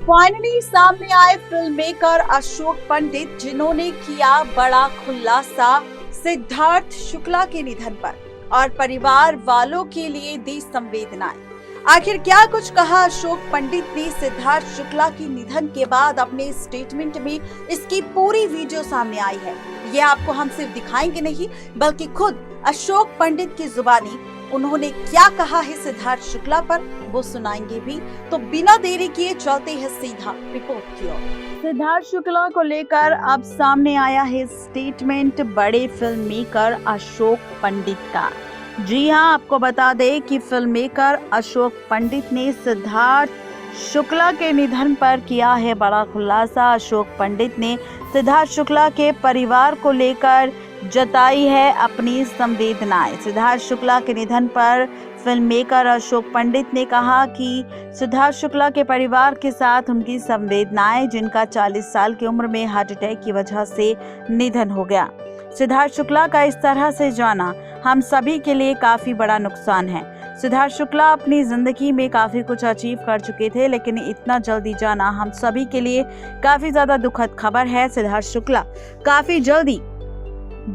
Finally सामने आए film maker Ashok Pandit, जिन्होंने किया बड़ा खुलासा सिद्धार्थ शुक्ला के निधन पर और परिवार वालों के लिए दी संवेदनाएं। आखिर क्या कुछ कहा अशोक पंडित ने सिद्धार्थ शुक्ला के निधन के बाद अपने स्टेटमेंट में, इसकी पूरी वीडियो सामने आई है। ये आपको हम सिर्फ दिखाएंगे नहीं, बल्कि खुद अशोक पंडित की जुबानी उन्होंने क्या कहा है सिद्धार्थ शुक्ला पर, वो सुनाएंगे भी। तो बिना देरी किए चलते हैं सीधा रिपोर्ट की ओर। सिद्धार्थ शुक्ला को लेकर अब सामने आया है स्टेटमेंट बड़े फिल्म मेकर अशोक पंडित का। जी हां, आपको बता दें कि फिल्म मेकर अशोक पंडित ने सिद्धार्थ शुक्ला के निधन पर किया है बड़ा खुलासा। अशोक पंडित ने सिद्धार्थ शुक्ला के परिवार को लेकर जताई है अपनी संवेदनाएं। सिद्धार्थ शुक्ला के निधन पर फिल्म मेकर अशोक पंडित ने कहा कि सिद्धार्थ शुक्ला के परिवार के साथ उनकी संवेदनाएं, जिनका 40 साल की उम्र में हार्ट अटैक की वजह से निधन हो गया। सिद्धार्थ शुक्ला का इस तरह से जाना हम सभी के लिए काफी बड़ा नुकसान है। सिद्धार्थ शुक्ला अपनी जिंदगी में काफी कुछ अचीव कर चुके थे, लेकिन इतना जल्दी जाना हम सभी के लिए काफी ज्यादा दुखद खबर है। सिद्धार्थ शुक्ला काफी जल्दी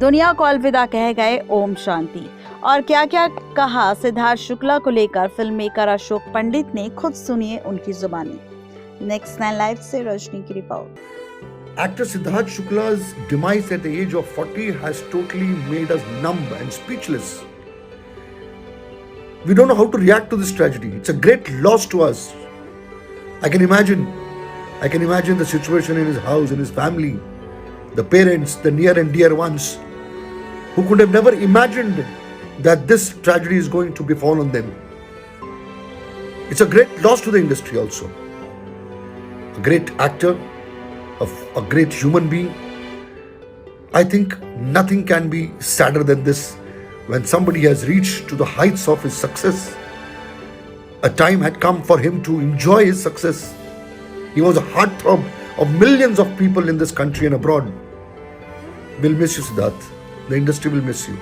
दुनिया को अलविदा कह गए। ओम शांति। और क्या क्या कहा सिद्धार्थ शुक्ला को लेकर फिल्म मेकर अशोक पंडित ने, खुद सुनिए उनकी जुबानी। नेक्स्ट 9 लाइव से रजनी की report. Actor Siddharth Shukla's demise at the age of 40 has totally made us numb and speechless. We don't know how to react to this tragedy. It's a great loss to us. I can imagine the situation in his house, in his family, the parents, the near and dear ones, who could have never imagined that this tragedy is going to befall on them. It's a great loss to the industry also. A great actor, a great human being. I think nothing can be sadder than this. When somebody has reached to the heights of his success, a time had come for him to enjoy his success. He was a heartthrob of millions of people in this country and abroad. We'll miss you, Siddharth. The industry will miss you.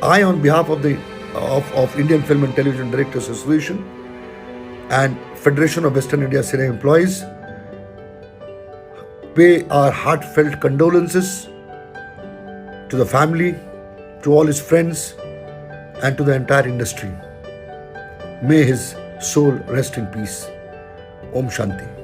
I, on behalf of Indian Film and Television Directors Association and Federation of Western India Cinema Employees, pay our heartfelt condolences to the family, to all his friends, and to the entire industry. May his soul rest in peace. Om Shanti.